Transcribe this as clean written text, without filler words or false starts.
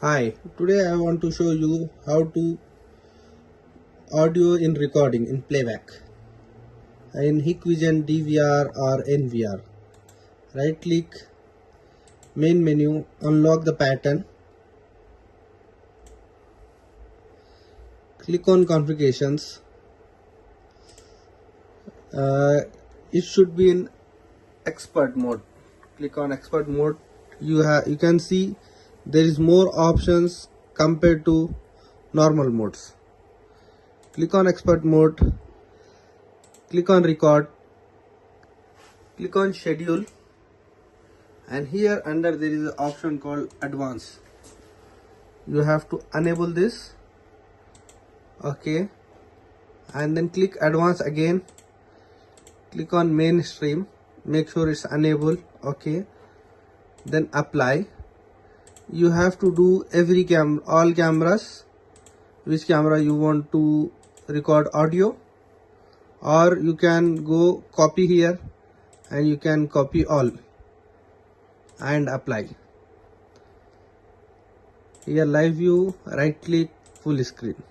Hi, today I want to show you how to audio in recording in playback in Hikvision DVR or NVR. Right click, main menu, unlock the pattern, click on configurations. It should be in expert mode. Click on expert mode. You can see there is more options compared to normal modes. Click on expert mode, click on record, click on schedule, and here under there is an option called advanced. You have to enable this, okay, and then click advanced again, click on mainstream, make sure it's enabled, okay, then apply. You have to do all cameras, which camera you want to record audio, or you can go copy here and you can copy all and apply. Here live view, right click, full screen.